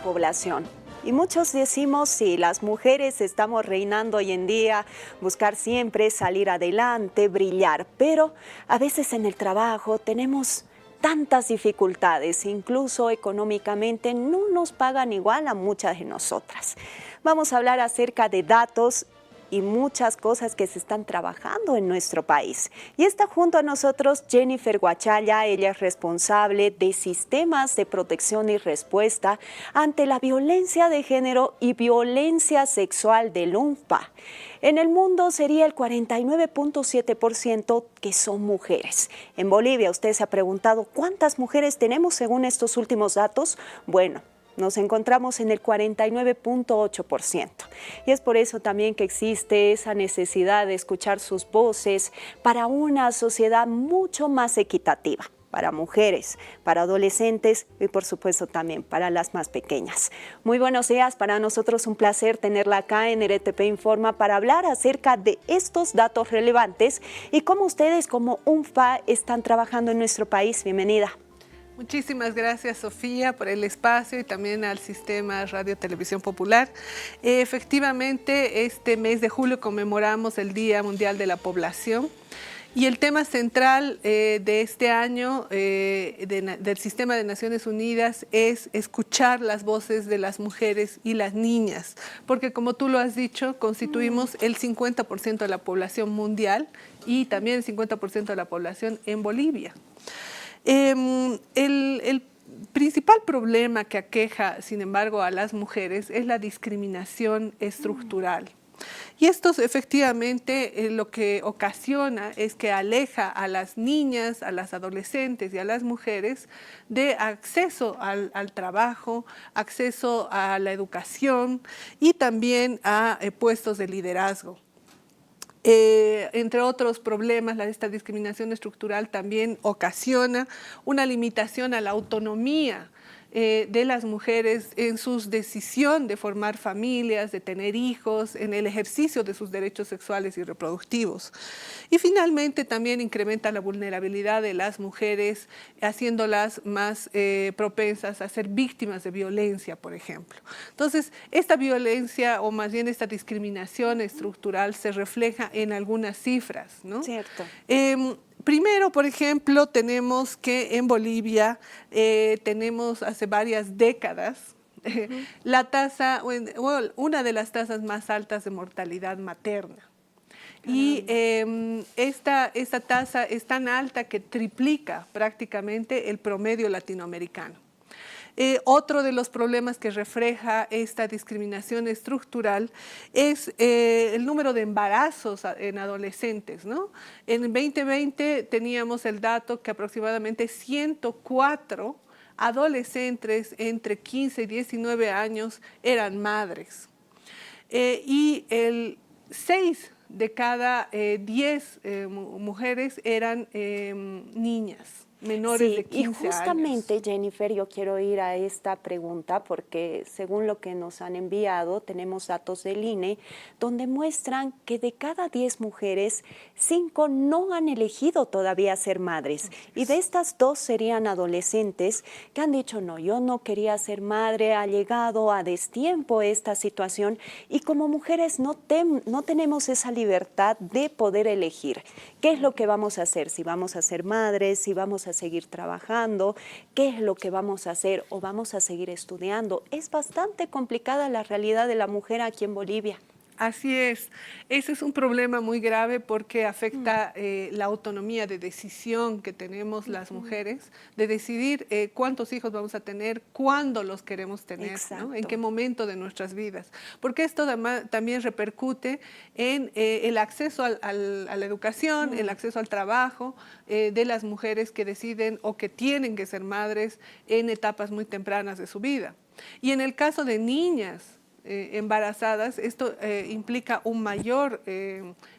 población. Y muchos decimos, sí, las mujeres estamos reinando hoy en día, buscar siempre salir adelante, brillar, pero a veces en el trabajo tenemos tantas dificultades, incluso económicamente no nos pagan igual a muchas de nosotras. Vamos a hablar acerca de datos y muchas cosas que se están trabajando en nuestro país. Y está junto a nosotros Jennifer Guachalla, ella es responsable de sistemas de protección y respuesta ante la violencia de género y violencia sexual del UNFPA. En el mundo sería el 49.7% que son mujeres. En Bolivia, usted se ha preguntado ¿cuántas mujeres tenemos según estos últimos datos? Bueno, nos encontramos en el 49.8%. Y es por eso también que existe esa necesidad de escuchar sus voces para una sociedad mucho más equitativa, para mujeres, para adolescentes y por supuesto también para las más pequeñas. Muy buenos días, para nosotros un placer tenerla acá en RTP Informa para hablar acerca de estos datos relevantes y cómo ustedes como UNFPA están trabajando en nuestro país. Bienvenida. Muchísimas gracias, Sofía, por el espacio y también al Sistema Radio Televisión Popular. Efectivamente, este mes de julio conmemoramos el Día Mundial de la Población y el tema central de este año del Sistema de Naciones Unidas es escuchar las voces de las mujeres y las niñas, porque como tú lo has dicho, constituimos el 50% de la población mundial y también el 50% de la población en Bolivia. El principal problema que aqueja, sin embargo, a las mujeres es la discriminación estructural. Y esto efectivamente lo que ocasiona es que aleja a las niñas, a las adolescentes y a las mujeres de acceso al trabajo, acceso a la educación y también a puestos de liderazgo. Entre otros problemas, esta discriminación estructural también ocasiona una limitación a la autonomía de las mujeres en su decisión de formar familias, de tener hijos, en el ejercicio de sus derechos sexuales y reproductivos. Y finalmente también incrementa la vulnerabilidad de las mujeres, haciéndolas más propensas a ser víctimas de violencia, por ejemplo. Entonces, esta violencia o más bien esta discriminación estructural se refleja en algunas cifras, ¿no? Cierto. Primero, por ejemplo, tenemos que en Bolivia tenemos hace varias décadas la tasa, una de las tasas más altas de mortalidad materna. Y esta tasa es tan alta que triplica prácticamente el promedio latinoamericano. Otro de los problemas que refleja esta discriminación estructural es el número de embarazos en adolescentes, ¿no? En 2020 teníamos el dato que aproximadamente 104 adolescentes entre 15 y 19 años eran madres. Y 6 de cada 10 mujeres eran niñas menores de 15 años. Y justamente, Jennifer, yo quiero ir a esta pregunta porque según lo que nos han enviado, tenemos datos del INE donde muestran que de cada 10 mujeres, 5 no han elegido todavía ser madres. Y de estas 2 serían adolescentes que han dicho, no, yo no quería ser madre, ha llegado a destiempo esta situación y como mujeres no tenemos esa libertad de poder elegir. ¿Qué es lo que vamos a hacer? Si vamos a ser madres, si vamos a seguir trabajando, qué es lo que vamos a hacer o vamos a seguir estudiando. Es bastante complicada la realidad de la mujer aquí en Bolivia. Así es. Ese es un problema muy grave porque afecta la autonomía de decisión que tenemos las mujeres, de decidir cuántos hijos vamos a tener, cuándo los queremos tener, ¿no? En qué momento de nuestras vidas. Porque esto también repercute en el acceso a la educación, el acceso al trabajo de las mujeres que deciden o que tienen que ser madres en etapas muy tempranas de su vida. Y en el caso de niñas embarazadas, esto implica un mayor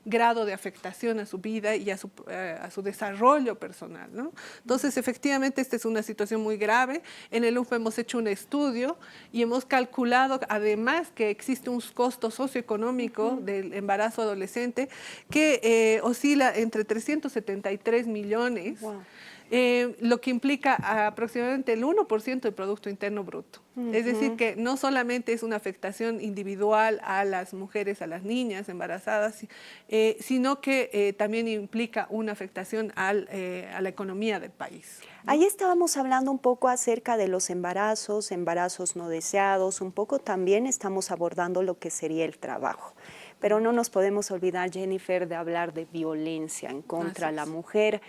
grado de afectación a su vida y a su desarrollo personal, ¿no? Entonces, efectivamente, esta es una situación muy grave. En el UNFPA hemos hecho un estudio y hemos calculado, además, que existe un costo socioeconómico del embarazo adolescente que oscila entre 373 millones lo que implica aproximadamente el 1% del Producto Interno Bruto. Es decir, que no solamente es una afectación individual a las mujeres, a las niñas embarazadas, sino que también implica una afectación a la economía del país, ¿no? Ahí estábamos hablando un poco acerca de los embarazos no deseados, un poco también estamos abordando lo que sería el trabajo. Pero no nos podemos olvidar, Jennifer, de hablar de violencia en contra de la mujer.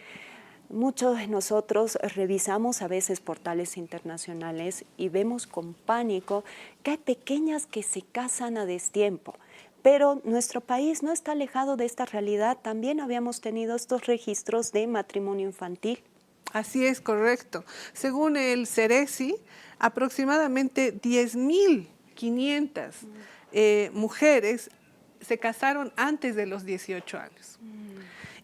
Muchos de nosotros revisamos a veces portales internacionales y vemos con pánico que hay pequeñas que se casan a destiempo. Pero nuestro país no está alejado de esta realidad. También habíamos tenido estos registros de matrimonio infantil. Así es, correcto. Según el CERECI, aproximadamente 10.500 mujeres se casaron antes de los 18 años.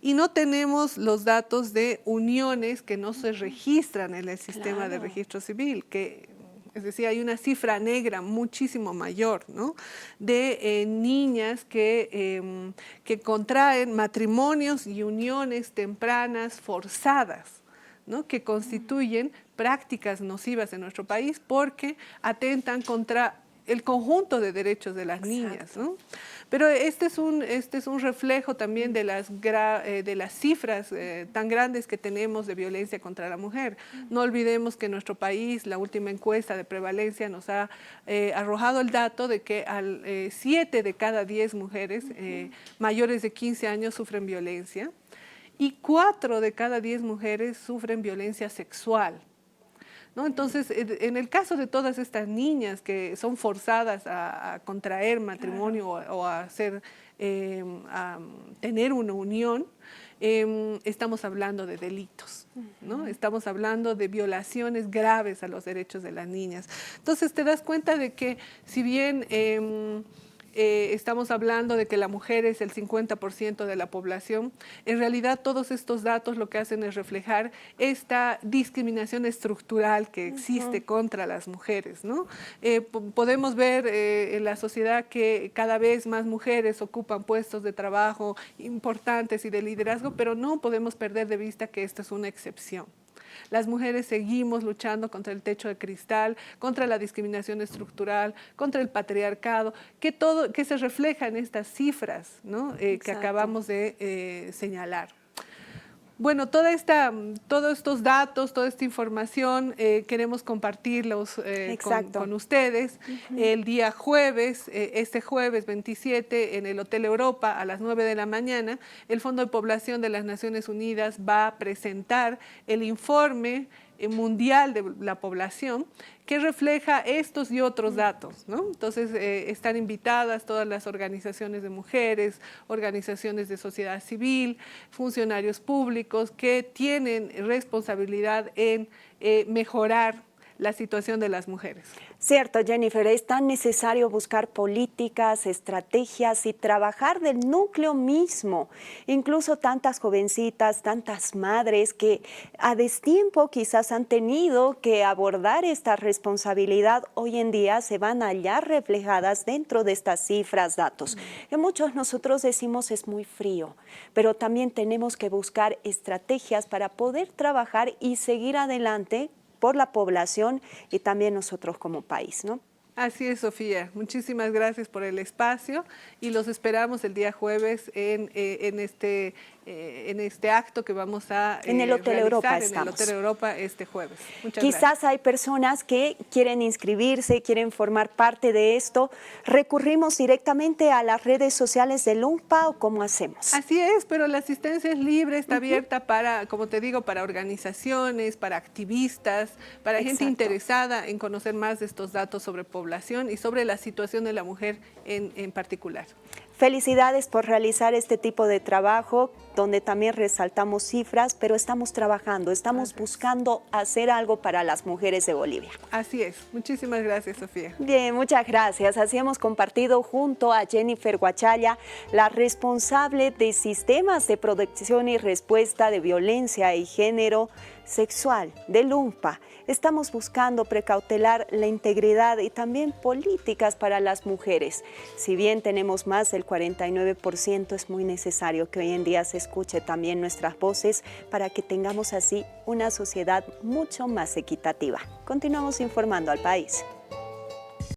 Y no tenemos los datos de uniones que no se registran en el sistema de registro civil, es decir, hay una cifra negra muchísimo mayor, ¿no?, de niñas que contraen matrimonios y uniones tempranas forzadas, ¿no?, que constituyen prácticas nocivas en nuestro país porque atentan contra el conjunto de derechos de las niñas, ¿no? Pero este es un reflejo también de las cifras tan grandes que tenemos de violencia contra la mujer. No olvidemos que en nuestro país la última encuesta de prevalencia nos ha arrojado el dato de que 7 de cada 10 mujeres mayores de 15 años sufren violencia y 4 de cada 10 mujeres sufren violencia sexual, ¿no? Entonces, en el caso de todas estas niñas que son forzadas a contraer matrimonio o a tener una unión, estamos hablando de delitos, ¿no? Estamos hablando de violaciones graves a los derechos de las niñas. Entonces, te das cuenta de que si bien estamos hablando de que la mujer es el 50% de la población, en realidad todos estos datos lo que hacen es reflejar esta discriminación estructural que existe contra las mujeres, ¿no? Podemos ver en la sociedad que cada vez más mujeres ocupan puestos de trabajo importantes y de liderazgo, pero no podemos perder de vista que esta es una excepción. Las mujeres seguimos luchando contra el techo de cristal, contra la discriminación estructural, contra el patriarcado, que se refleja en estas cifras, ¿no?, que acabamos de señalar. Bueno, todos estos datos, toda esta información, queremos compartirlos con ustedes. El día jueves, este jueves 27, en el Hotel Europa, a las 9 de la mañana, el Fondo de Población de las Naciones Unidas va a presentar el informe mundial de la población que refleja estos y otros datos, ¿no? Entonces, están invitadas todas las organizaciones de mujeres, organizaciones de sociedad civil, funcionarios públicos que tienen responsabilidad en mejorar la situación de las mujeres. Cierto, Jennifer, es tan necesario buscar políticas, estrategias y trabajar del núcleo mismo. Incluso tantas jovencitas, tantas madres que a destiempo quizás han tenido que abordar esta responsabilidad, hoy en día se van a hallar reflejadas dentro de estas cifras, datos. Que muchos nosotros decimos es muy frío, pero también tenemos que buscar estrategias para poder trabajar y seguir adelante por la población y también nosotros como país, ¿no? Así es, Sofía. Muchísimas gracias por el espacio y los esperamos el día jueves en este acto que vamos a en el Hotel Europa en el Hotel Europa este jueves. Muchas Quizás gracias. Hay personas que quieren inscribirse, quieren formar parte de esto. ¿Recurrimos directamente a las redes sociales del UNPA o cómo hacemos? Así es, pero la asistencia es libre, está abierta para, como te digo, para organizaciones, para activistas, para gente interesada en conocer más de estos datos sobre población y sobre la situación de la mujer en particular. Felicidades por realizar este tipo de trabajo, donde también resaltamos cifras, pero estamos trabajando, estamos buscando hacer algo para las mujeres de Bolivia. Así es. Muchísimas gracias, Sofía. Bien, muchas gracias. Así hemos compartido junto a Jennifer Guachalla, la responsable de sistemas de protección y respuesta de violencia y género sexual del UNPA. Estamos buscando precautelar la integridad y también políticas para las mujeres. Si bien tenemos más del 49%, es muy necesario que hoy en día se escuche también nuestras voces para que tengamos así una sociedad mucho más equitativa. Continuamos informando al país.